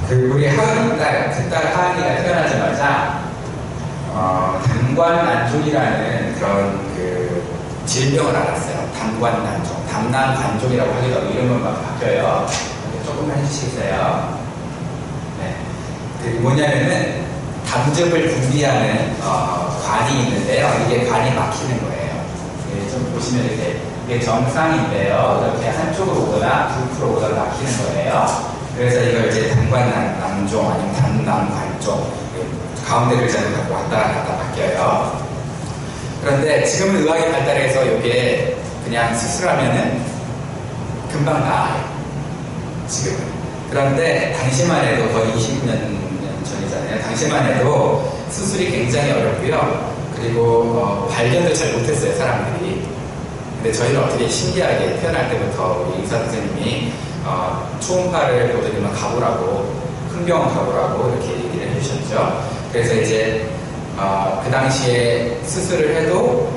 그 우리 하은이 큰딸 하은이가 태어나자마자 단관난종이라는 그런 그 질병을 알았어요. 단관난종, 담낭관종이라고 하기도 하고 이름은 막 바뀌어요. 조금만 해주시겠어요? 네. 그 뭐냐면은 담즙을 분비하는 관이 있는데요. 이게 관이 막히는 거예요. 네, 좀 보시면 이게 정상인데요. 이렇게 한쪽으로 오거나 부풀어 오거나 막히는 거예요. 그래서 이걸 이제 단관난종 아니면 담낭관종 가운데 글자는 갖고 왔다 갔다 바뀌어요. 그런데 지금은 의학이 발달해서 이게 그냥 수술하면은 금방 나아요. 지금은. 그런데 당시만 해도 거의 20년 전이잖아요. 당시만 해도 수술이 굉장히 어렵고요. 그리고 발견도 잘 못했어요, 사람들이. 근데 저희는 어떻게 신기하게 태어날 때부터 우리 의사 선생님이 초음파를 보더니만 가보라고, 큰 병원 가보라고 이렇게 얘기를 해주셨죠. 그래서 이제 그 당시에 수술을 해도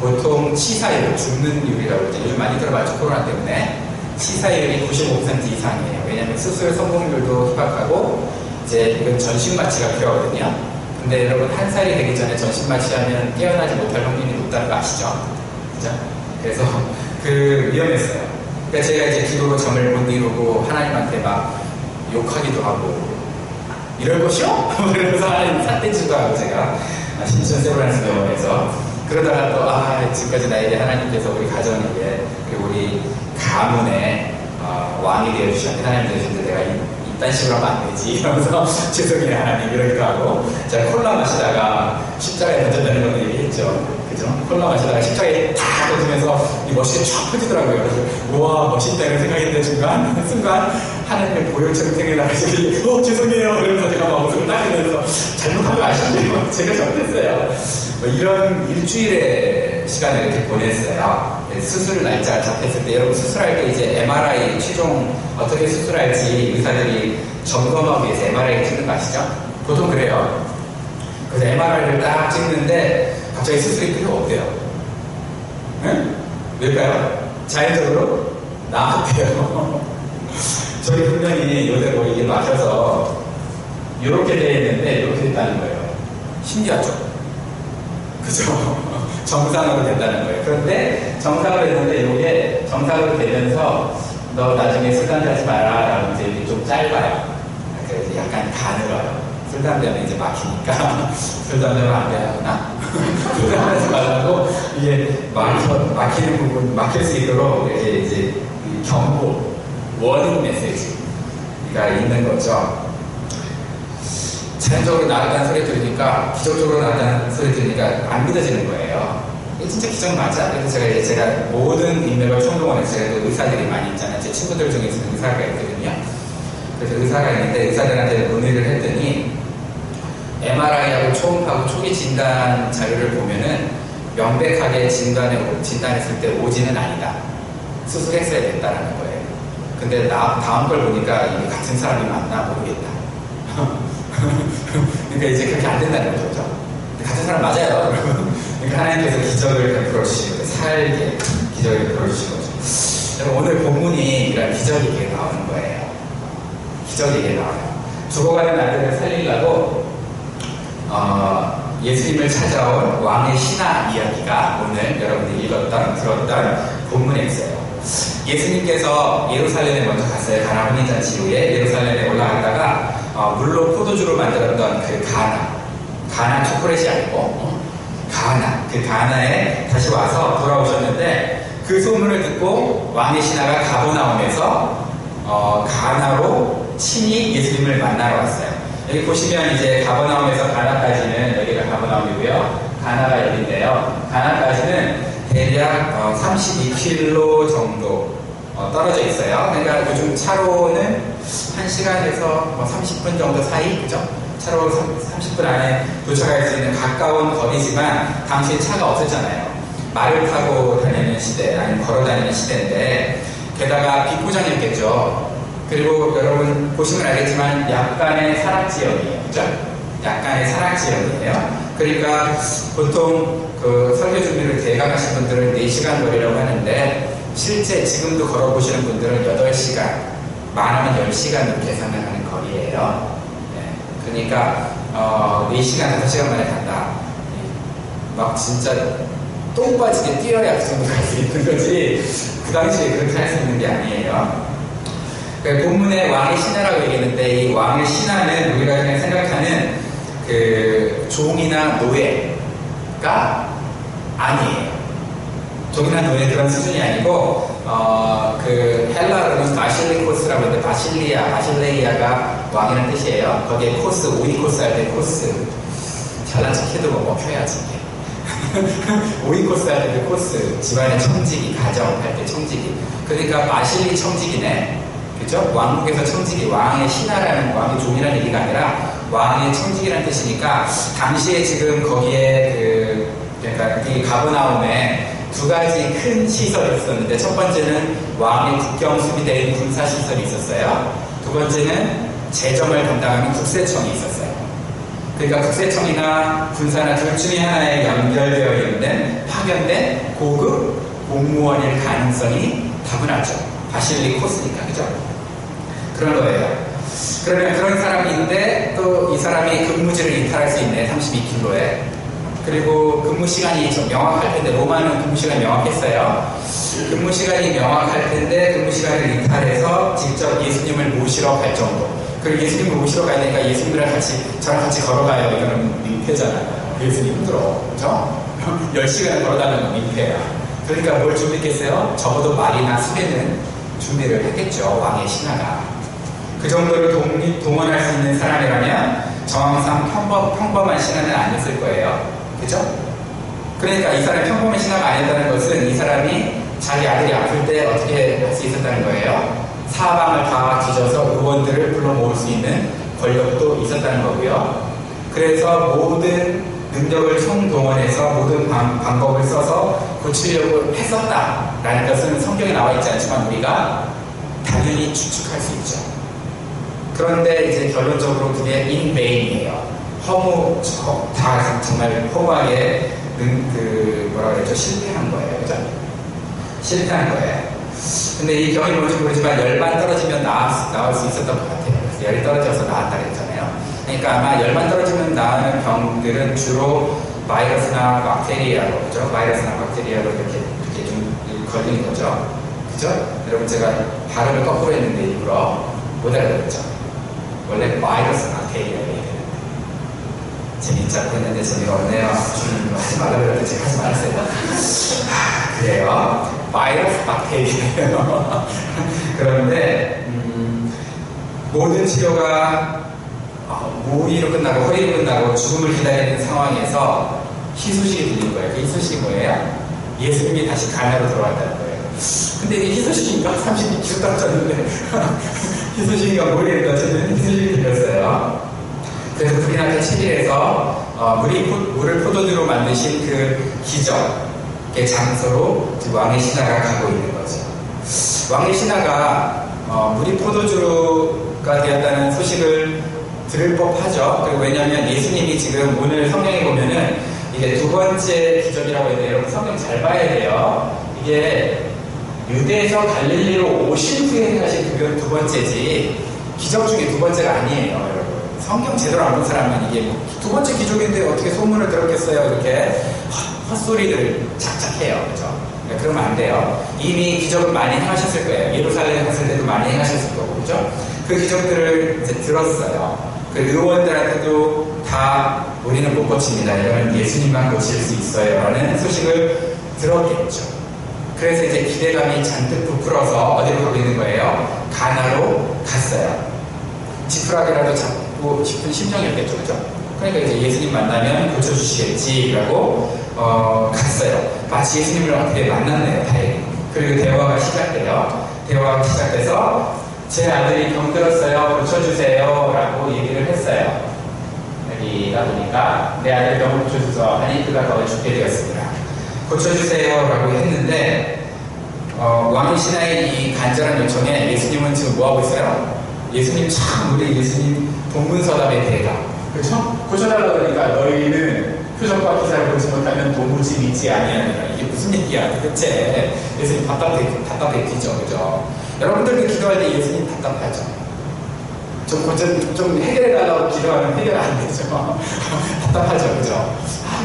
보통 치사율, 죽는율이라고 이제 요즘 많이 들어봤죠, 코로나 때문에. 치사율이 95% 이상이에요. 왜냐하면 수술 성공률도 희박하고 이제 이건 전신마취가 필요하거든요. 근데 여러분 1살이 되기 전에 전신마취하면 깨어나지 못할 확률이 높다는 거 아시죠? 그죠? 그래서 위험했어요. 그러니까 제가 이제 기도로 점을 못 이루고 하나님한테 막 욕하기도 하고 이럴 것이요? 그러면서 하나님 삿대질도 하고 제가 신천세브란스 병원에서 그러다가 또 지금까지 나에게 하나님께서 우리 가정에게 그리고 우리 가문에 왕이 되어주셨는데 하나님 되어주셨는데 내가 이딴 식으로 하면 안 되지 이러면서 죄송해요 하나님 이러기도 하고 제가 콜라 마시다가 십자가에 던졌다는 걸 얘기했죠. 그죠? 콜라 마시다가 십자가에 탁 던지면서 이 멋있게 쫙 퍼지더라고요. 그래서 우와 멋있다 이런 생각인데 순간 하나님의 보혈처럼 생겨나가지고 죄송해요 이러면서 제가 막 옷을 딱 하면서 잘못한 거 아시죠? 제가 잘못했어요. 이런 일주일의 시간을 이렇게 보냈어요. 수술 날짜가 잡혔을 때 여러분 수술할 때 이제 MRI 최종 어떻게 수술할지 의사들이 점검하기 위해서 MRI 찍는 거 아시죠? 보통 그래요. 그래서 MRI를 딱 찍는데 갑자기 수술이 필요 없대요. 응? 왜일까요? 자연적으로 나왔대요. 저희 분명히 이대로 이게 막혀서 이렇게 되어 있는데 이렇게 됐다는 거예요. 신기하죠? 그죠? 정상으로 된다는 거예요. 그런데 정상으로 됐는데 이게 정상으로 되면서 너 나중에 술 담배 하지 마라 라고 이제 이게 좀 짧아요. 그래서 약간 가늘어요. 술 담배는 이제 막히니까 술 담배는 안 되나? 술 담배 하지 말라고 이게 막히는 부분 막힐 수 있도록 이제 경고, 워닝 메시지가 있는 거죠. 자연적으로 나았다는 소리 들으니까 기적적으로 나았다는 소리 들으니까 안 믿어지는 거예요. 이게 진짜 기적 맞아? 그래서 제가 모든 인맥을 총동원해서 제가 또 의사들이 많이 있잖아요. 제 친구들 중에서는 의사가 있거든요. 그래서 의사가 있는데 의사들한테 문의를 했더니 MRI하고 초음파하고 초기 진단 자료를 보면은 명백하게 진단했을 때 오진은 아니다. 수술했어야 됐다는 거예요. 근데 다음 걸 보니까 이게 같은 사람이 맞나 모르겠다. 그러니까 이제 그렇게 안 된다는 거죠. 같은 사람 맞아요, 여러분. 그러니까 하나님께서 기적을 베풀어 주시고 살게 기적을 베풀어 주신 거죠. 여러분 오늘 본문이 이런 기적이게 나오는 거예요. 기적이게 나와요. 죽어가는 아들을 살리려고 예수님을 찾아온 왕의 신하 이야기가 오늘 여러분들이 들었던 본문에 있어요. 예수님께서 예루살렘에 먼저 갔어요. 가나 혼인잔치 이후에 예루살렘에 올라갔다가 물로 포도주로 만들었던 그 가나 초콜릿이 아니고 그 가나에 다시 와서 돌아오셨는데 그 소문을 듣고 왕의 신하가 가버나움에서 가나로 친히 예수님을 만나러 왔어요. 여기 보시면 이제 가버나움에서 가나까지는 여기가 가버나움이고요. 가나가 여기인데요. 가나까지는 대략 32km 정도 떨어져 있어요. 그러니까 요즘 차로는 1시간에서 30분 정도 사이, 그죠? 차로 30분 안에 도착할 수 있는 가까운 거리지만 당시에 차가 없었잖아요. 말을 타고 다니는 시대, 아니면 걸어 다니는 시대인데 게다가 비포장이었겠죠. 그리고 여러분 보시면 알겠지만 약간의 사락지역이에요. 그죠? 약간의 사락지역이에요. 그러니까 보통 그 설교 준비를 대강하신 분들은 4시간 거리라고 하는데 실제 지금도 걸어보시는 분들은 8시간, 많으면 10시간으로 계산을 하는 거리예요. 그러니까 4시간, 5시간 만에 간다. 막 진짜 똥 빠지게 뛰어야 그 정도 갈 수 있는 거지. 그 당시에 그렇게 할 수 있는 게 아니에요. 본문에 왕의 신하라고 얘기했는데 이 왕의 신하는 우리가 그냥 생각하는 그 종이나 노예가 아니에요. 종이나 노예 그런 수준이 아니고 그 헬라어로는 바실리코스라고 하는데 바실레이아가 왕이라는 뜻이에요. 거기에 코스, 오이 코스 할 때 코스 잘난 척해도 뭐 먹혀야지. 오이 코스 할 때 그 코스 집안의 청지기, 가정 할 때 청지기. 그러니까 바실리 청지기네. 그죠? 왕국에서 청지기, 왕의 신하라는 왕의 종이라는 얘기가 아니라 왕의 청지기라는 뜻이니까 당시에 지금 거기에 그러니까 이 가버나움에 두 가지 큰 시설이 있었는데 첫 번째는 왕의 국경 수비대인 군사 시설이 있었어요. 두 번째는 재정을 담당하는 국세청이 있었어요. 그러니까 국세청이나 군사나 둘 중에 하나에 연결되어 있는 파견된 고급 공무원일 가능성이 다분하죠. 바실리코스니까, 그죠? 그런 거예요. 그러면 그런 사람이 있는데 또 이 사람이 근무지를 이탈할 수 있네. 32km에. 그리고 근무 시간이 좀 명확할 텐데 로마는 근무 시간이 명확했어요. 근무 시간이 명확할 텐데 근무 시간을 이탈해서 직접 예수님을 모시러 갈 정도. 그리고 예수님을 모시러 가야 되니까 예수님이랑 저랑 같이 걸어가요. 이거는 민폐잖아요. 예수님 힘들어. 그죠? 10시간을 걸어다니는 건 민폐야. 그러니까 뭘 준비했겠어요? 적어도 말이나 수레는 준비를 했겠죠. 왕의 신하가. 그 정도를 동원할 수 있는 사람이라면 정황상 평범한 신하는 아니었을 거예요. 그죠? 그러니까 이 사람이 평범한 신하가 아니었다는 것은 이 사람이 자기 아들이 아플 때 어떻게 할 수 있었다는 거예요. 사방을 다 뒤져서 의원들을 불러 모을 수 있는 권력도 있었다는 거고요. 그래서 모든 능력을 총동원해서 모든 방법을 써서 고치려고 했었다라는 것은 성경에 나와 있지 않지만 우리가 당연히 추측할 수 있죠. 그런데 이제 결론적으로 그게 in vain이에요. 다 정말 허무하게 실패한 거예요. 그죠? 실패한 거예요. 근데 이 경이 뭔지 모르지만 열만 떨어지면 나을 수 있었던 것 같아요. 그래서 열이 떨어져서 나았다 그랬잖아요. 그러니까 아마 열만 떨어지면 나는 병들은 주로 바이러스나 박테리아로, 그죠? 바이러스나 박테리아로 이렇게 좀 걸리는 거죠. 그죠? 여러분 제가 발음을 거꾸로 했는데 일부러 못 알아들었죠? 원래 바이러스 박테리아예요. 재밌지 않고 했는데 재미가 없네요. 하지 말라고 그랬는데 제가 하지 말았어요. 그래요. 바이러스 박테리아예요. 그런데 모든 치료가 무의로 끝나고 허리로 끝나고 죽음을 기다리는 상황에서 희소식이 들린 거예요. 그 희소식이 뭐예요? 예수님이 다시 가나로 돌아왔다는 거예요. 근데 이게 희소식인가? 32km 떨어졌는데 희소식인가 모르겠는데 어쨌든 희소식이 들렸어요. 그래서 불이 나게 7일에서 물을 포도주로 만드신 그 기적의 장소로 왕의 신하가 가고 있는 거죠. 왕의 신하가 물이 포도주가 되었다는 소식을 들을 법하죠. 그리고 왜냐하면 예수님이 지금 오늘 성경에 보면은 이게 두 번째 기적이라고 했는데 여러분 성경 잘 봐야 돼요. 이게 유대에서 갈릴리로 오신 후에 하신 그게 두 번째지 기적 중에 두 번째가 아니에요. 여러분 성경 제대로 안 본 사람은 이게 두 번째 기적인데 어떻게 소문을 들었겠어요. 이렇게 헛소리를 착착해요. 그죠? 그러면 안 돼요. 이미 기적을 많이 행하셨을 거예요. 예루살렘에 갔을 때도 많이 행하셨을 거고 그죠? 그 기적들을 이제 들었어요. 그 의원들한테도 다 우리는 못 고칩니다. 이러면 예수님만 고칠 수 있어요. 라는 소식을 들었겠죠. 그래서 이제 기대감이 잔뜩 부풀어서 어디로 가고 있는 거예요? 가나로 갔어요. 지푸라기라도 잡고 싶은 심정이었겠죠. 그죠? 그러니까 이제 예수님 만나면 고쳐주시겠지라고 갔어요. 마치 예수님을 어떻게 만났네요. 다행히. 그리고 대화가 시작돼요. 대화가 시작돼서 제 아들이 병들었어요. 고쳐주세요. 라고 얘기를 했어요. 여기다 보니까 내 아들 병을 고쳐주소 하니 그가 거의 죽게 되었습니다. 고쳐주세요. 라고 했는데 왕의 신하의 이 간절한 요청에 예수님은 지금 뭐하고 있어요? 예수님 참 우리 예수님 동문서답의 대가 그렇죠? 고쳐달라고 그러니까 너희는 표적과 기사를 보지 못하면 도무지 믿지 아니하니라. 이게 무슨 얘기야 도대체. 예수님 답답해 뒤죠. 그죠? 여러분들도 기도할 때 예수님 답답하죠? 좀 해결해달라고 기도하면 해결 안 되죠. 답답하죠, 그죠?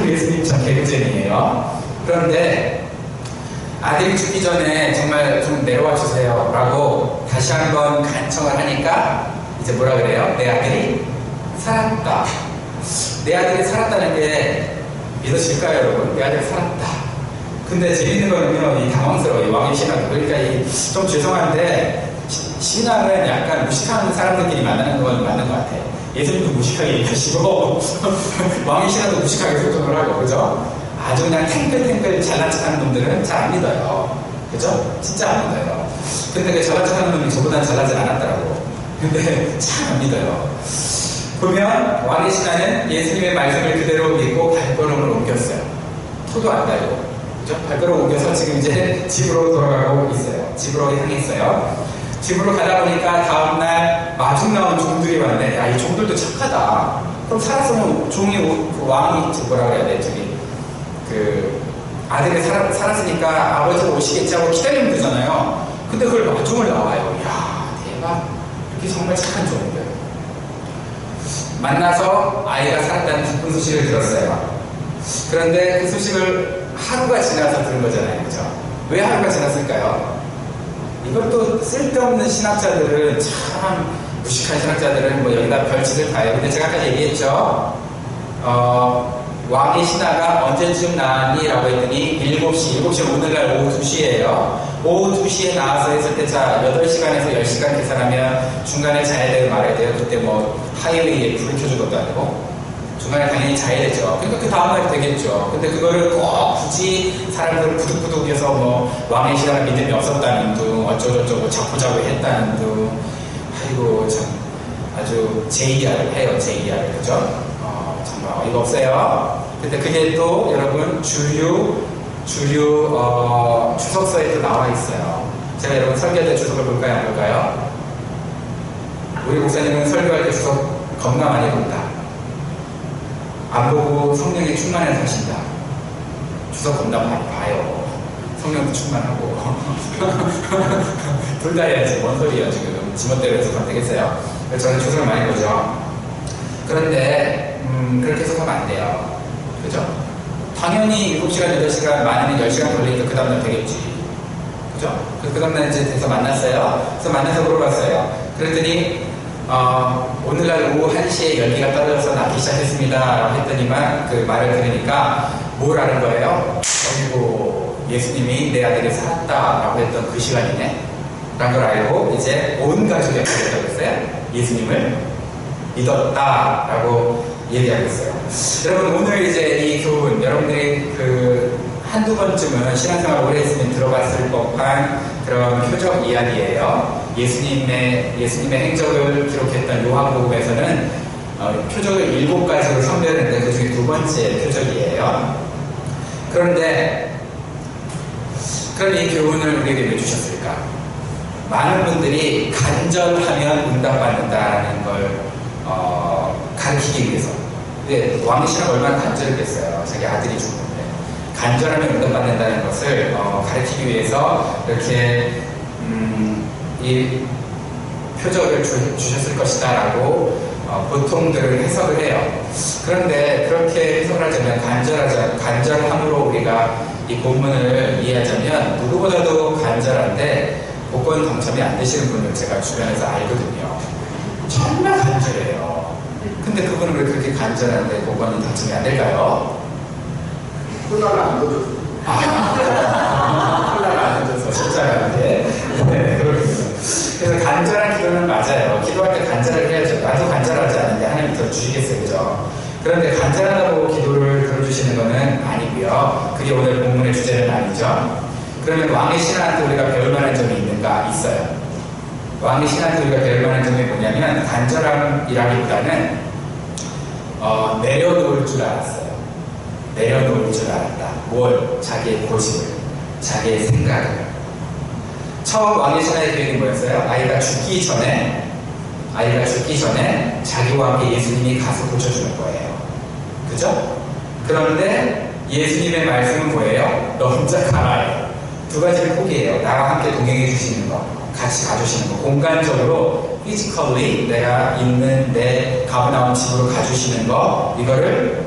예수님 참 개그쟁이에요. 그런데 아들이 죽기 전에 정말 좀 내려와 주세요 라고 다시 한번 간청을 하니까 이제 뭐라 그래요? 내 아들이 살았다. 내 아들이 살았다는 게 믿어질까요, 여러분? 내 아들이 살았다. 근데 재밌는 거는요, 이 당황스러워요. 이 왕의 신앙. 그러니까 좀 죄송한데 신앙은 약간 무식한 사람들끼리 만나는 건 맞는 것 같아요. 예수님도 무식하게 얘기하시고 왕의 신앙도 무식하게 소통을 하고, 그죠? 아주 그냥 탱글탱글 잘난 척하는 놈들은 잘 안 믿어요. 그죠? 진짜 안 믿어요. 근데 그 잘난 척하는 놈이 저보다는 잘나지 않았더라고. 근데 참 안 믿어요. 보면 왕의 신하는 예수님의 말씀을 그대로 믿고 발걸음을 옮겼어요. 토도 안 달고, 그죠? 발걸음 옮겨서 지금 이제 집으로 돌아가고 있어요. 집으로 향했어요. 집으로 가다 보니까 다음날 마중 나온 종들이 왔네. 야, 이 종들도 착하다. 그럼 살았으면 왕이 뭐라 그래야 돼? 아들이 살았으니까 아버지가 오시겠지 하고 기다리면 되잖아요. 근데 그걸 마중을 나와요. 이야, 대박. 이렇게 정말 착한 종들. 만나서 아이가 살았다는 기쁜 소식을 들었어요. 그런데 그 소식을 하루가 지나서 들은 거잖아요. 그죠? 왜 하루가 지났을까요? 이것도 쓸데없는 신학자들은, 참 무식한 신학자들은 뭐 여기다 별짓을 다 해요. 근데 제가 아까 얘기했죠. 왕의 신하가 언제쯤 나왔니? 라고 했더니 7시 오늘날 오후 2시예요. 오후 2시에 나와서 했을 때, 자, 8시간에서 10시간 계산하면 중간에 자야 되고 말아야 돼요. 그때 뭐 하이웨이에 불을 켜준 것도 아니고 중간에 당연히 자야 되죠. 그러니까 그 다음날 되겠죠. 근데 그거를 꼭 굳이 사람들을 부득부득해서 뭐 왕의 신하가 믿음이 없었다는 둥, 어쩌고저쩌고 자꾸자꾸 했다는 둥, 아이고 참 아주 JER을 해요. JER, 그죠? 정말 어이가 없어요. 근데 그게 또 여러분 주류 주석서에 또 나와 있어요. 제가 여러분 설교할 때 주석을 볼까요, 안 볼까요? 우리 목사님은 설교할 때 주석 겁나 많이 본다. 안 보고 성령에 충만해서 하신다. 주석 겁나 많이 봐요. 성령도 충만하고. 둘 다 해야지. 뭔 소리예요, 지금. 지멋대로 해석하면 되겠어요. 그래서 저는 주석을 많이 보죠. 그런데 그렇게 해석하면 안 돼요. 그죠? 당연히 7시간, 8시간, 많으면 10시간 걸리니까 그 다음날 되겠지. 그죠? 그 다음날 이제 돼서 만났어요. 그래서 만나서 물어봤어요. 그랬더니 오늘날 오후 1시에 열기가 떨어져서 낫기 시작했습니다 라고 했더니만 그 말을 들으니까 뭘 아는 거예요? 그리고 예수님이 내 아들이 살았다 라고 했던 그 시간이네 라는 걸 알고 이제 온 가족이 어떻게 했다고 했어요? 예수님을 믿었다 라고 얘기하고 있어요. 여러분, 오늘 이제 이 교훈, 여러분들이 한두 번쯤은 신앙생활 오래 했으면 들어봤을 법한 그런 표적 이야기예요. 예수님의 행적을 기록했던 요한복음에서는 표적을 7가지로 선별했는데 그 중에 2번째 표적이에요. 그런데 그럼 이 교훈을 우리에게 왜 주셨을까? 많은 분들이 간절하면 응답받는다는 걸 가르치기 위해서. 근데 왕의 신하가 얼마나 간절했겠어요. 자기 아들이 죽는데. 간절하면 응답받는다는 것을 가르치기 위해서 이렇게 이 표적을 주셨을 것이다 라고 보통들은 해석을 해요. 그런데 그렇게 해석을 하자면 간절함으로 우리가 이 본문을 이해하자면 누구보다도 간절한데 복권 당첨이 안 되시는 분을 제가 주변에서 알거든요. 정말 간절해요. 근데 그분은 왜 그렇게 간절한데 복권이 당첨이 안 될까요? 콜라를 안 던졌어. 콜라를 안 던져서 진짜한테. 네, 그렇군요. 그래서 간절한 기도는 맞아요. 기도할 때 간절하게 해야죠. 나도 간절하지 않은데 하나님 들어주시겠어요, 그죠? 그런데 간절하다고 기도를 들어주시는 것은 아니고요. 그게 오늘 본문의 주제는 아니죠. 그러면 왕의 신하한테 우리가 배울 만한 점이 있는가? 있어요. 왕의 신하한테 우리가 배울 만한 점이 뭐냐면 간절함이라기보다는 내려놓을 줄 알았어요. 내려놓을 줄 알았다. 뭘? 자기의 고집을, 자기의 생각을. 처음 왕의 신하의 계획이 뭐였어요? 아이가 죽기 전에 자기와 함께 예수님이 가서 고쳐주는 거예요. 그죠? 그런데 예수님의 말씀은 뭐예요? 너 혼자 가라요. 2가지를 포기해요. 나와 함께 동행해 주시는 거, 같이 가주시는 거, 공간적으로 physically 내가 있는 내 가버나움 집으로 가주시는 거, 이거를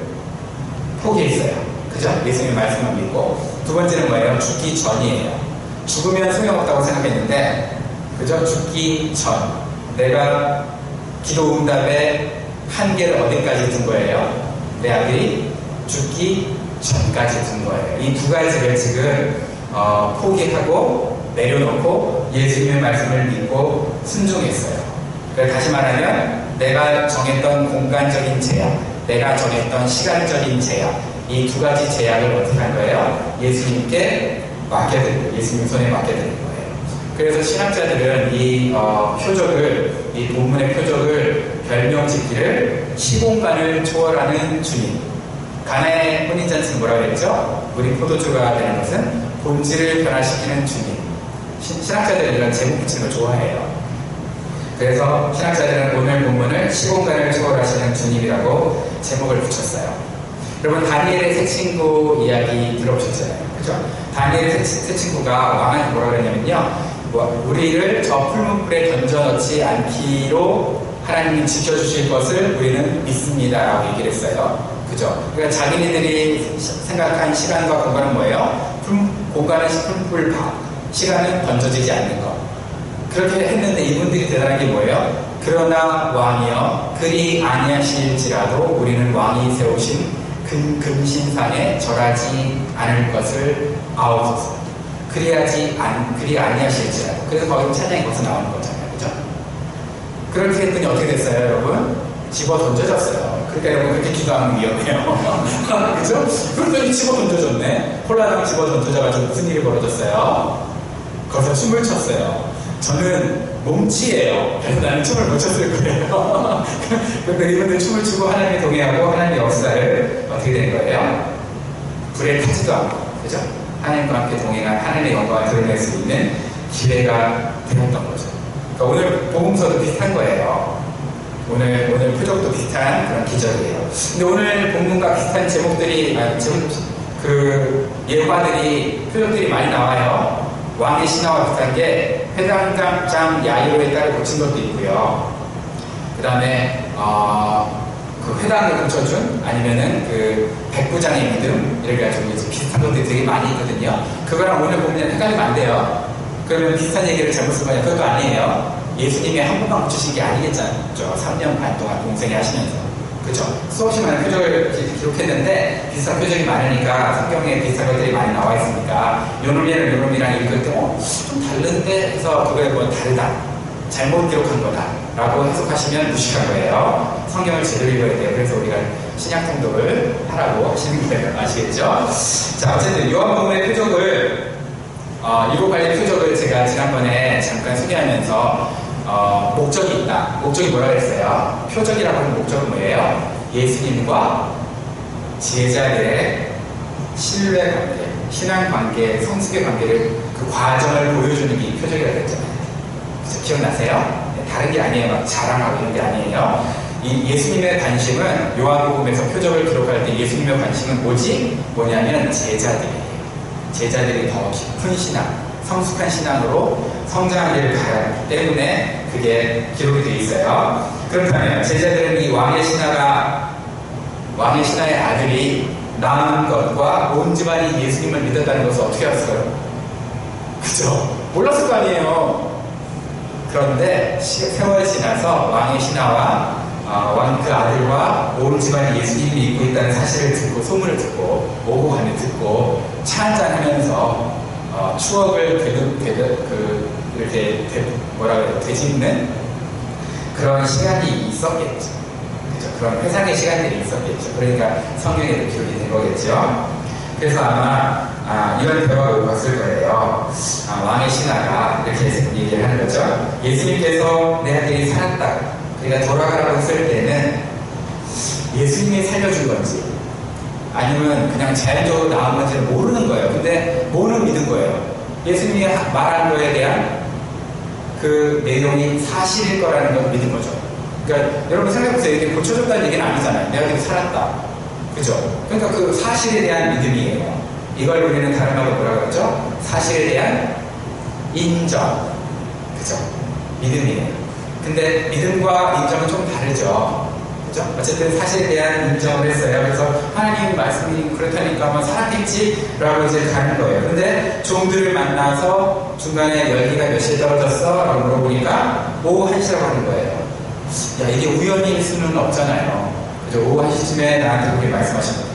포기했어요. 그죠? 예수님의 말씀을 믿고. 두 번째는 뭐예요? 죽기 전이에요. 죽으면 소용없다고 생각했는데, 그죠? 죽기 전. 내가 기도 응답의 한계를 어디까지 둔 거예요? 내 아들이 죽기 전까지 둔 거예요. 이 두 가지를 지금 포기하고 내려놓고 예수님의 말씀을 믿고 순종했어요. 그래서 다시 말하면 내가 정했던 공간적인 제약, 내가 정했던 시간적인 제약, 이 두 가지 제약을 어떻게 한 거예요? 예수님께 맡겨드리고, 예수님 손에 맡겨드린 거예요. 그래서 신학자들은 이 표적을, 이 본문의 표적을 별명 짓기를 시공간을 초월하는 주님. 가나의 혼인잔치는 뭐라고 했죠? 우리 포도주가 되는 것은 본질을 변화시키는 주님. 신학자들은 이런 제목 붙이는 걸 좋아해요. 그래서 신학자들은 오늘 본문을 시공간을 초월하시는 주님이라고 제목을 붙였어요. 여러분, 다니엘의 새 친구 이야기 들어보셨잖아요. 그죠? 다니엘의 새 친구가 왕한테 뭐라 그랬냐면요, 우리를 저 풀문불에 던져넣지 않기로 하나님이 지켜주실 것을 우리는 믿습니다 라고 얘기를 했어요. 그죠? 그러니까 자기네들이 생각한 시간과 공간은 뭐예요? 공간은 풀문불 밖, 시간은 던져지지 않는 것. 그렇게 했는데 이분들이 대단한 게 뭐예요? 그러나 왕이여 그리 아니하실지라도 우리는 왕이 세우신 금신상에 절하지 않을 것을 아옵소서. 그리 아니하실지라도. 그래서 거기 찬양이 거기서 나오는 거잖아요. 그죠? 그렇게 했더니 어떻게 됐어요, 여러분? 집어 던져졌어요. 그러니까 여러분, 그렇게 기도하면 위험해요. 그죠? 그랬더니 집어 던져졌네. 홀라당 집어 던져져가지고 무슨 일이 벌어졌어요? 거기서 춤을 췄어요. 저는 몸치예요. 그래서 나는 춤을 못 췄을 거예요. 그런데 이분들 춤을 추고 하나님이 동의하고 하나님의 역사를 어떻게 된 거예요? 불에 타지도 않고, 그죠? 하나님과 함께 동행한 하나님의 영광을 드러낼 수 있는 기회가 되었던 거죠. 그러니까 오늘 복음서도 비슷한 거예요. 오늘 표적도 비슷한 그런 기적이에요. 근데 오늘 본문과 비슷한 제목들이, 예화들이, 표적들이 많이 나와요. 왕의 신화와 비슷한 게 회당장 야이로의 딸을 고친 것도 있고요. 그 다음에 그 회당을 고쳐준, 아니면은 그 백부장의 믿음, 이렇게 가지고 비슷한 것들이 되게 많이 있거든요. 그거랑 오늘 보면 헷갈리면 안 돼요. 그러면 비슷한 얘기를 잘못 쓴 거냐? 그것도 아니에요. 예수님이 한 번만 고치신 게 아니겠잖아요. 3년 반 동안 공생애 하시면서. 그죠? 수없이 많은 표적을 기록했는데 비슷한 표적이 많으니까 성경에 비슷한 것들이 많이 나와 있으니까 요놈이랑 요놈이랑 읽을 때 좀 다른데 해서 그거에 뭐 다르다, 잘못 기록한 거다 라고 해석하시면 무식한 거예요. 성경을 제대로 읽어야 돼요. 그래서 우리가 신약 통독을 하라고 하시는 거예요. 아시겠죠? 자, 어쨌든 요한복음의 표적을 7가지 표적을 제가 지난번에 잠깐 소개하면서 목적이 있다. 목적이 뭐라 그랬어요? 표적이라고 하는 목적은 뭐예요? 예수님과 제자들의 신뢰 관계, 신앙 관계, 성숙의 관계를, 그 과정을 보여주는 게 이 표적이라고 했잖아요. 기억나세요? 다른 게 아니에요. 막 자랑하고 이런 게 아니에요. 이 예수님의 관심은, 요한복음에서 표적을 기록할 때 예수님의 관심은 뭐냐면 제자들이에요. 제자들이 더 깊은 신앙, 성숙한 신앙으로 성장하기를 바라기 때문에 그게 기록이 되어 있어요. 그렇다면 제자들은 이 왕의 신하의 아들이 낳은 것과 온 집안이 예수님을 믿었다는 것을 어떻게 알았어요? 그죠? 몰랐을 거 아니에요. 그런데 세월이 지나서 왕의 신하와 왕 그 아들과 온 집안이 예수님을 믿고 있다는 사실을 듣고, 소문을 듣고, 오고 가는 듣고 찬양하면서 추억을 이렇게 되짚는 그런 시간이 있었겠죠. 그죠? 그런 회상의 시간들이 있었겠죠. 그러니까 성경에도 기록이 된 거겠죠. 그래서 아마 이런 대화가 오갔을 거예요. 왕의 신하가 이렇게 얘기를 하는 거죠. 예수님께서 내 아들이 살았다. 그러니까 돌아가라고 했을 때는 예수님이 살려준 건지 아니면 그냥 자연적으로 나온 건지는 모르는 거예요. 근데 뭐는 믿은 거예요. 예수님이 말한 거에 대한 그 내용이 사실일 거라는 걸 믿은 거죠. 그러니까 여러분 생각해보세요. 이게 고쳐졌다는 얘기는 아니잖아요. 내가 지금 살았다. 그죠? 그러니까 그 사실에 대한 믿음이에요. 이걸 우리는 다른 말로 뭐라고 그러죠? 사실에 대한 인정. 그죠? 믿음이에요. 근데 믿음과 인정은 좀 다르죠. 그죠? 어쨌든 사실에 대한 인정을 했어요. 그래서 하나님 말씀이 그렇다니까 아마 살았겠지라고 이제 가는 거예요. 근데 종들을 만나서 중간에 열기가 몇 시에 떨어졌어? 라고 물어보니까 오후 1시라고 하는 거예요. 야, 이게 우연일 수는 없잖아요. 그죠? 오후 1시쯤에 나한테 그렇게 말씀하셨으니까.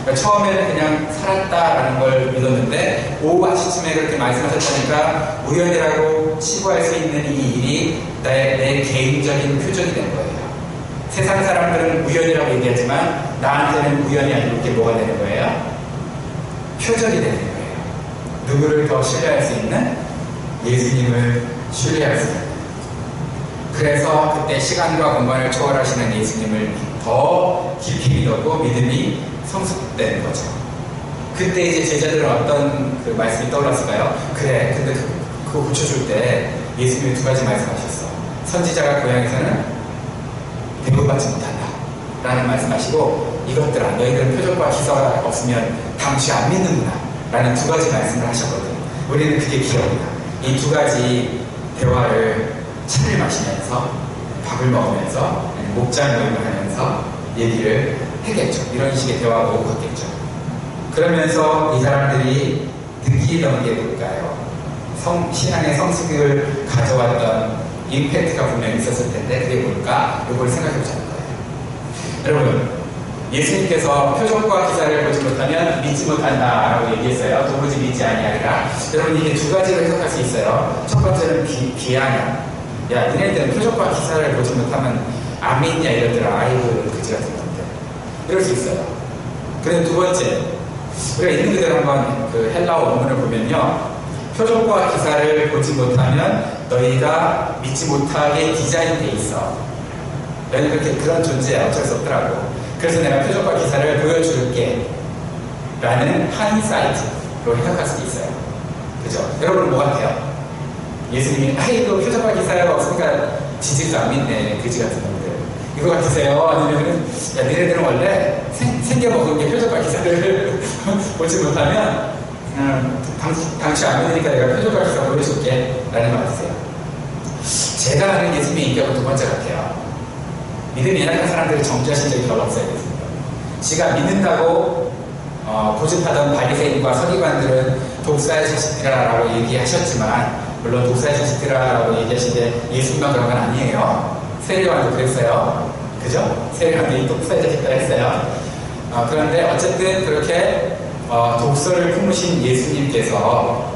그러니까 처음에는 그냥 살았다라는 걸 믿었는데 오후 1시쯤에 그렇게 말씀하셨다니까 우연이라고 치부할 수 있는 이 일이 내 개인적인 표적이 된 거예요. 세상 사람들은 우연이라고 얘기하지만 나한테는 우연이 아니고 이게 뭐가 되는 거예요? 표적이 되는 거예요. 누구를 더 신뢰할 수 있는? 예수님을 신뢰할 수 있는. 그래서 그때 시간과 공간을 초월하시는 예수님을 더 깊이 믿었고 믿음이 성숙된 거죠. 그때 이제 제자들은 어떤 그 말씀이 떠올랐을까요? 그래, 근데 그거 고쳐줄 때 예수님이 두 가지 말씀하셨어. 선지자가 고향에서는 대우받지 못한다 라는 말씀하시고, 이것들아 너희들은 표적과 기사가 없으면 당시 안 믿는구나 라는 두 가지 말씀을 하셨거든요. 우리는 그게 기억이다. 이 두 가지 대화를 차를 마시면서 밥을 먹으면서 목장 모임을 하면서 얘기를 했겠죠. 이런 식의 대화가 오고 갔겠죠. 그러면서 이 사람들이 느끼던 게 뭘까요? 신앙의 성숙을 가져왔던 임팩트가 분명히 있었을 텐데 그게 뭘까? 이걸 생각해 보자는 거예요. 여러분, 예수님께서 표적과 기사를 보지 못하면 믿지 못한다라고 얘기했어요. 도무지 믿지 아니하리라. 여러분, 이게 두 가지로 해석할 수 있어요. 첫 번째는 비아냥. 야, 니네들은 표적과 기사를 보지 못하면 안 믿냐 이러더라. 아이고, 그지 같은 건데. 이럴 수 있어요. 그런데 두 번째, 우리가 있는 그대로 한번 그 헬라어 원문을 보면요. 표적과 기사를 보지 못하면 너희가 믿지 못하게 디자인되어 있어. 너희는 그렇게 그런 존재야. 어쩔 수 없더라고. 그래서 내가 표적과 기사를 보여줄게 라는 하인사이트로 해석할 수도 있어요. 그죠? 여러분은 뭐 같아요? 예수님이 아이고 표적과 기사가 없으니까 지지도 안 믿네. 그지 같은 놈들. 이거 같으세요? 아니면은 야 니네들은 원래 생겨먹은 게 표적과 기사를 보지 못하면 당시 안 믿으니까 내가 표적과 기사 보여줄게 라는 말 같으세요? 제가 아는 예수님의 인격은 두 번째 같아요. 믿음이 약한 사람들이 정죄하신 적이 별로 없어요. 지가 믿는다고 고집하던 바리새인과 서기관들은 독사의 자식들이라고 얘기하셨지만, 물론 독사의 자식들이라고 얘기하시는데 예수님만 그런 건 아니에요. 세례요한도 그랬어요. 그죠? 세례요한도 이 독사의 자식들 했어요. 그런데 어쨌든 그렇게 독서를 품으신 예수님께서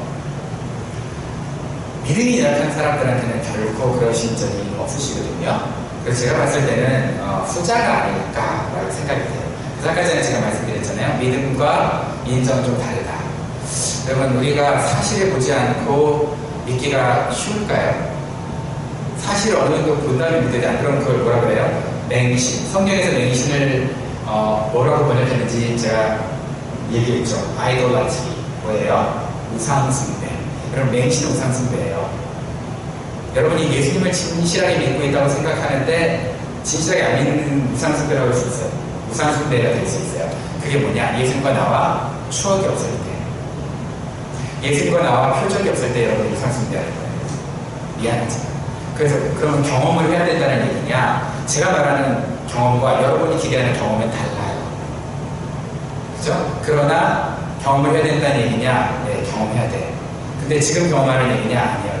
믿음이 약한 사람들한테는 결코 그러신 적이 없으시거든요. 그래서 제가 봤을 때는 후자가 아닐까라고 생각이 돼요. 그래서 아까 전에 제가 말씀드렸잖아요. 믿음과 인정은 좀 다르다. 여러분, 우리가 사실을 보지 않고 믿기가 쉬울까요? 사실을 어느 정도 본 다음에 믿어야 안 그런 걸 뭐라 그래요? 맹신. 성경에서 맹신을 뭐라고 번역했는지 제가 얘기했죠. 아이돌라트리. 뭐예요? 우상숭배. 여러분, 맹신은 우상숭배예요. 여러분이 예수님을 진실하게 믿고 있다고 생각하는데 진실하게 안 믿는 우상숭배라고 할 수 있어요. 우상숭배가 될 수 있어요. 그게 뭐냐? 예수님과 나와 추억이 없을 때, 예수님과 나와 표적이 없을 때 여러분 우상숭배하는 거예요. 미안하지만. 그래서 그러면 경험을 해야 된다는 얘기냐? 제가 말하는 경험과 여러분이 기대하는 경험은 달라요. 그죠? 그러나 경험을 해야 된다는 얘기냐? 네, 경험해야 돼. 근데 지금 경험하는 얘기냐? 아니에요.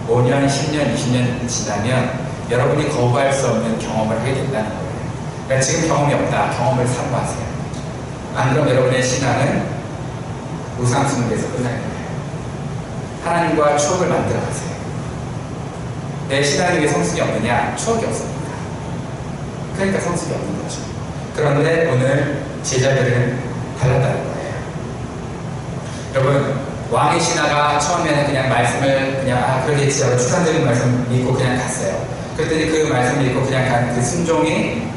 5년, 10년, 20년 지나면 여러분이 거부할 수 없는 경험을 하게 된다는 거예요. 그러니까 지금 경험이 없다. 경험을 사모하세요. 안 그럼 여러분의 신앙은 우상숭배에서 끝나는 거예요. 하나님과 추억을 만들어가세요. 내 신앙이 왜 성숙이 없느냐? 추억이 없습니다. 그러니까 성숙이 없는 거죠. 그런데 오늘 제자들은 달랐다는 거예요. 여러분, 왕의 신하가 처음에는 그냥 말씀을 그냥 그러겠지 하고 추상적인 말씀 믿고 그냥 갔어요. 그랬더니 그 말씀 믿고 그냥 간 그 순종이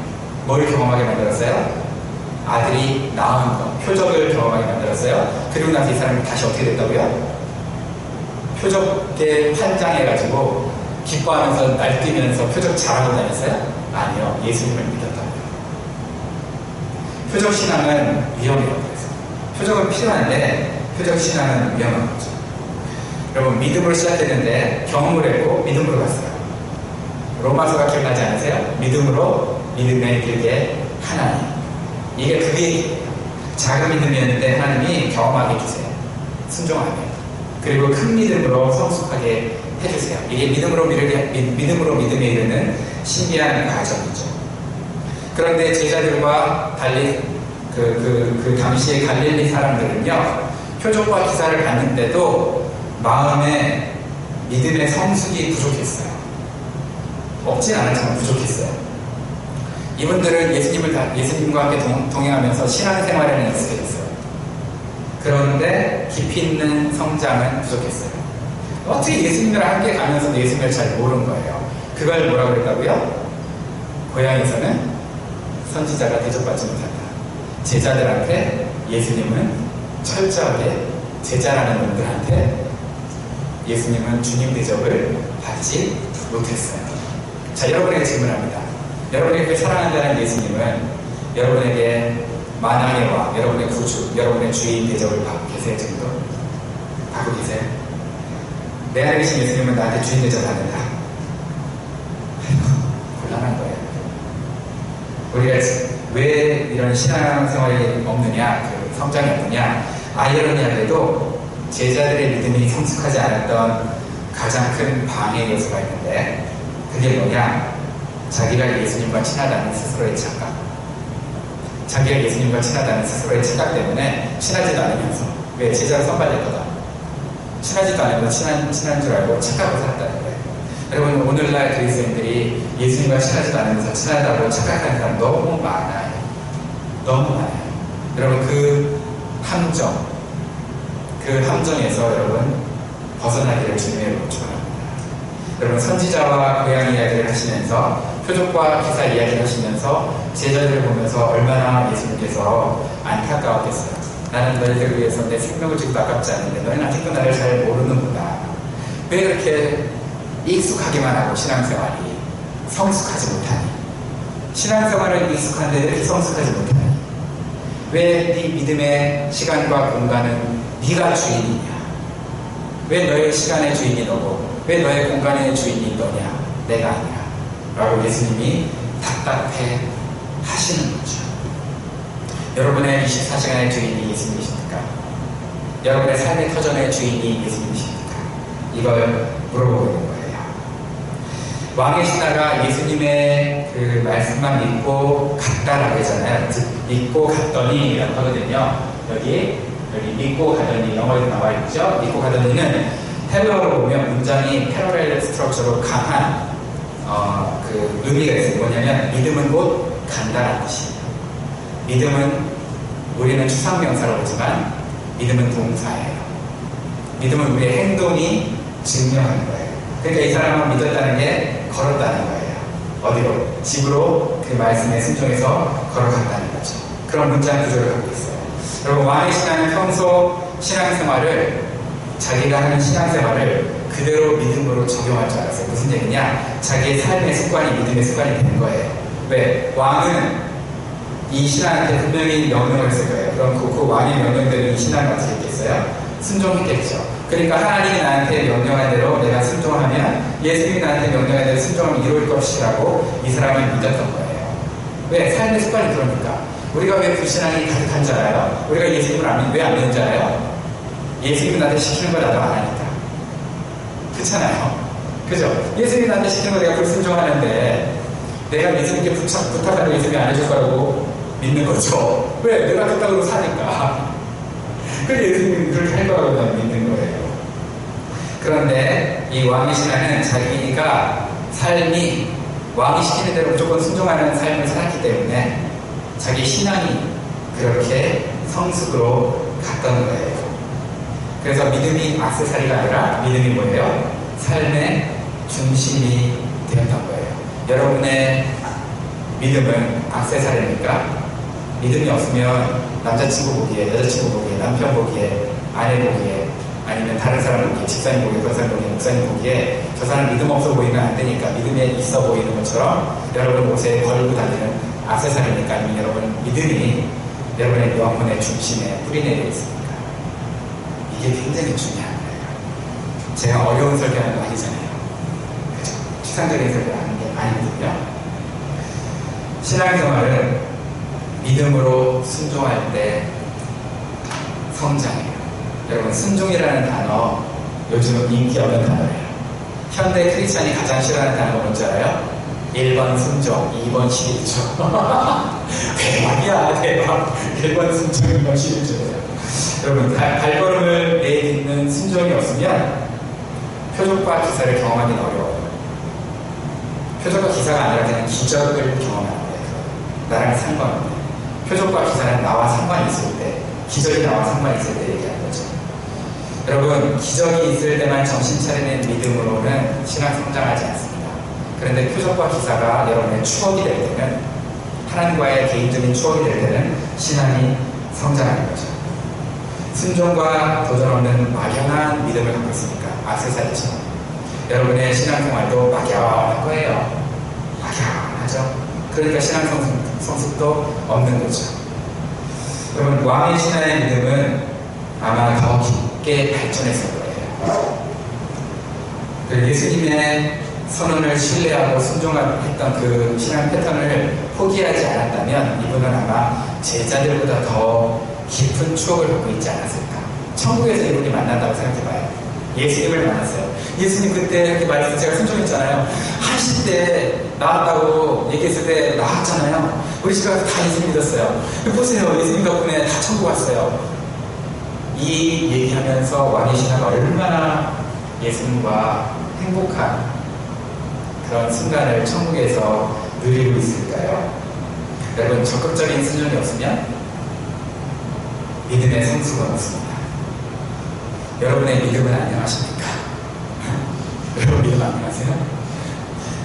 뭘 경험하게 만들었어요? 아들이 낳은 것, 표적을 경험하게 만들었어요. 그리고 나서 이 사람이 다시 어떻게 됐다고요? 표적에 환장해가지고 기뻐하면서 날뛰면서 표적 잘하고 다녔어요? 아니요. 예수님을 믿었다고요. 표적 신앙은 위험해요. 그래서 표적은 필요한데 표적 신앙은 위험한 거죠. 여러분, 믿음으로 시작했는데 경험을 했고 믿음으로 갔어요. 로마서가 기억나지 않으세요? 믿음으로 믿음에 이르게 하나니. 이게 그 얘기예요. 작은 믿음이었는데 하나님이 경험하게 해주세요. 순종하게. 그리고 큰 믿음으로 성숙하게 해주세요. 이게 믿음으로 믿음에 이르는 신비한 과정이죠. 그런데 제자들과 달리 그 당시의 갈릴리 사람들은요, 표적과 기사를 봤는데도 마음에 믿음의 성숙이 부족했어요. 없진 않았지만 부족했어요. 이분들은 예수님과 함께 동행하면서 신앙생활에는 익숙해졌어요. 그런데 깊이 있는 성장은 부족했어요. 어떻게 예수님이랑 함께 가면서도 예수님을 잘 모르는 거예요. 그걸 뭐라고 그랬다고요? 고향에서는 선지자가 대접받지 못한다. 제자들한테 예수님은 철저하게, 제자라는 놈들한테 예수님은 주님 대접을 받지 못했어요. 자, 여러분에게 질문합니다. 여러분에게 사랑한다는 예수님은 여러분에게 만왕의 왕, 여러분의 구주, 여러분의 주인 대접을 받고 계세요? 지금도? 받고 계세요? 내 안에 계신 예수님은 나한테 주인 대접 받는다. 곤란한 거예요. 우리가 왜 이런 신앙생활이 없느냐, 그 성장이 없느냐, 아이러니하게도 제자들의 믿음이 성숙하지 않았던 가장 큰 방해 요소가 있는데, 그게 뭐냐? 자기가 예수님과 친하다는 스스로의 착각. 자기가 예수님과 친하다는 스스로의 착각 때문에 친하지도 않으면서, 왜? 제자로 선발됐거든. 친하지도 않으면서 친한 줄 알고 착각을 살았다는 거예요. 여러분, 오늘날 그리스도인들이 예수님과 친하지도 않으면서 친하다고 착각하는 사람 너무 많아요. 너무 많아요. 여러분, 그 함정에서 여러분 벗어나기를 주님의 축원합니다. 여러분, 선지자와 고향 이야기를 하시면서, 표적과 기사 이야기를 하시면서 제자들을 보면서 얼마나 예수님께서 안타까웠겠어요. 나는 너희들을 위해서 내 생명을 주기도 아깝지 않은데 너희는 아직도 나를 잘 모르는구나. 왜 그렇게 익숙하기만 하고 신앙생활이 성숙하지 못하니? 신앙생활은 익숙한데 왜 이렇게 성숙하지 못하니? 왜 네 믿음의 시간과 공간은 네가 주인이냐? 왜 너의 시간의 주인이 너고 왜 너의 공간의 주인이 너냐? 내가 아니야 라고 예수님이 답답해 하시는 거죠. 여러분의 24시간의 주인이 예수님이십니까? 여러분의 삶의 터전의 주인이 예수님이십니까? 이걸 물어보고 있는 거예요. 왕의 신하가 예수님의 그 말씀만 믿고 갔다라고 했잖아요. 즉, 믿고 갔더니 라고 하거든요. 여기 믿고 가더니 영어에도 나와 있죠. 믿고 가더니는 헬러로 보면 문장이 패러렐 스트럭처로 강한 그 의미가 있어요. 뭐냐면 믿음은 곧 간다라는 뜻이에요. 믿음은 우리는 추상명사로 보지만 믿음은 동사예요. 믿음은 우리의 행동이 증명하는 거예요. 그러니까 이 사람은 믿었다는 게 걸었다는 거예요. 어디로? 집으로 그 말씀에 순종해서 걸어갔다는 거죠. 그런 문장 구조를 갖고 있어요. 여러분, 왕의 신앙은 평소 신앙생활을, 자기가 하는 신앙생활을 그대로 믿음으로 적용할 줄 알았어요. 무슨 얘기냐? 자기의 삶의 습관이 믿음의 습관이 되는 거예요. 왜? 왕은 이 신하한테 분명히 명령을 했을 거예요. 그럼 그 왕의 명령대로 이 신하는 어떻게 했겠어요? 순종했겠죠. 그러니까 하나님이 나한테 명령한 대로 내가 순종하면 예수님이 나한테 명령한 대로 순종하면 이룰 것이라고 이 사람이 믿었던 거예요. 왜? 삶의 습관이 그러니까. 우리가 왜 불신앙이 가득한 줄 알아요? 우리가 예수님을 왜 안 믿는 줄 알아요? 예수님이 나한테 시키는 걸 나도 안 하니까. 그렇잖아요. 그죠? 예수님이 나한테 시키는 거 내가 불순종하는데 내가 예수님께 부탁하는 예수님이 안 해줄 거라고 믿는 거죠. 왜? 내가 그따구로 사니까. 그래서 예수님이 그렇게 할 거라고 난 믿는 거예요. 그런데 이 왕의 신하는 자기가 삶이 왕이 시키는 대로 무조건 순종하는 삶을 살았기 때문에 자기 신앙이 그렇게 성숙으로 갔던 거예요. 그래서 믿음이 액세서리가 아니라 믿음이 뭐예요? 삶의 중심이 되었던 거예요. 여러분의 믿음은 액세서리입니까? 믿음이 없으면 남자친구 보기에, 여자친구 보기에, 남편 보기에, 아내 보기에, 아니면 다른 사람 보기에, 집사님 보기에, 그런 사람 보기에, 목사님 보기에 저 사람 믿음 없어 보이면 안 되니까 믿음에 있어 보이는 것처럼 여러분 옷에 걸고 다니는 액세서리니까, 아니면 여러분 믿음이 여러분의 영혼의 중심에 뿌리내려 있습니까? 이게 굉장히 중요한 거예요. 제가 어려운 설교하는 거 아니잖아요. 그죠? 추상적인 설교 하는 게 아니거든요. 신앙생활은 믿음으로 순종할 때 성장해요. 여러분, 순종이라는 단어 요즘 인기 없는 단어예요. 현대 크리스찬이 가장 싫어하는 단어가 뭔지 알아요? 1번 순종, 2번 11조. 대박이야, 대박. 1번 순종, 2번 11조예요. 여러분, 발걸음을 내딛는 순종이 없으면 표적과 기사를 경험하기는 어려워요. 표적과 기사가 아니라 그냥 기적을 경험하는 거예요. 나랑 상관없네. 표적과 기사는 나와 상관이 있을 때, 기적이 나와 상관이 있을 때 얘기하는 거죠. 여러분, 기적이 있을 때만 정신 차리는 믿음으로는 신앙 성장하지 않습니다. 그런데 표적과 기사가 여러분의 추억이 될 때는, 하나님과의 개인적인 추억이 될 때는 신앙이 성장하는 거죠. 순종과 도전 없는 막연한 믿음을 갖고 있으니까, 악세사리처럼 여러분의 신앙생활도 막연할 거예요. 막연하죠. 그러니까 신앙 성숙도 없는 거죠. 여러분, 왕의 신앙의 믿음은 아마 더 깊게 발전했을 거예요. 그 예수님의 선언을 신뢰하고 순종했던 그 신앙 패턴을 포기하지 않았다면 이분은 아마 제자들보다 더 깊은 추억을 갖고 있지 않았을까. 천국에서 이분이 만난다고 생각해봐요. 예수님을 만났어요. 예수님 그때 이렇게 말해서 제가 순종했잖아요. 하실 때 나왔다고 얘기했을 때 나왔잖아요. 우리 집에 가서 다 예수님 믿었어요. 보세요. 예수님 덕분에 다 천국 왔어요. 이 얘기하면서 왕의 신화가 얼마나 예수님과 행복한 그런 순간을 천국에서 누리고 있을까요? 여러분, 적극적인 순종이 없으면 믿음의 성숙은 없습니다. 여러분의 믿음은 안녕하십니까? 여러분 믿음 안녕하세요?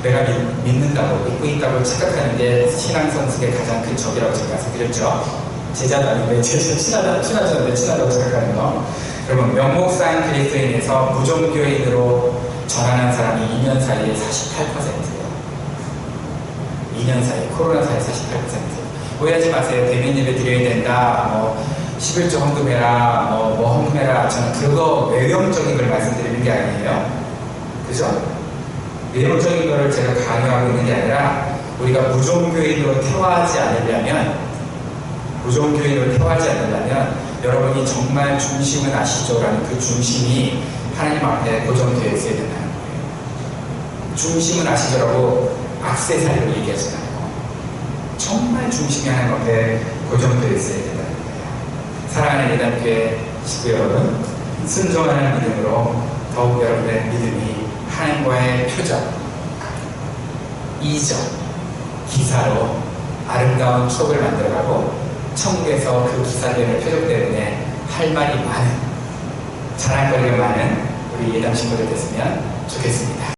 내가 믿는다고, 믿고 있다고 착각하는 게 신앙 성숙의 가장 큰 적이라고 제가 말씀드렸죠. 제자도 아닌데 친하다고 생각하는 거. 여러분, 명목상 그리스도인에서 무종교인으로 전환한 사람이 2년 사이에 48%예요. 2년 사이, 코로나 사이 48%. 오해하지 마세요. 대면 예배 드려야 된다. 11조 헌금해라, 헌금해라. 저는 그거 외형적인 걸 말씀드리는 게 아니에요. 그죠? 외형적인 거를 제가 강요하고 있는 게 아니라, 우리가 무종교인으로 태화하지 않으려면, 여러분이 정말 중심은 아시죠? 라는 그 중심이 하나님 앞에 고정되어 있어야 된다는 거예요. 중심은 아시죠라고 악세사리로 얘기하지 않아요. 정말 중심이 하나님 앞에 고정되어 있어야 된다는 거예요. 사랑하는 예단교회 식구 여러분, 순종하는 믿음으로 더욱 여러분의 믿음이 하나님과의 표적, 이적, 기사로 아름다운 추억을 만들어가고 천국에서 그 기사되는 표적 때문에 할 말이 많은, 자랑거리가 많은 우리 예담 친구들 됐으면 좋겠습니다.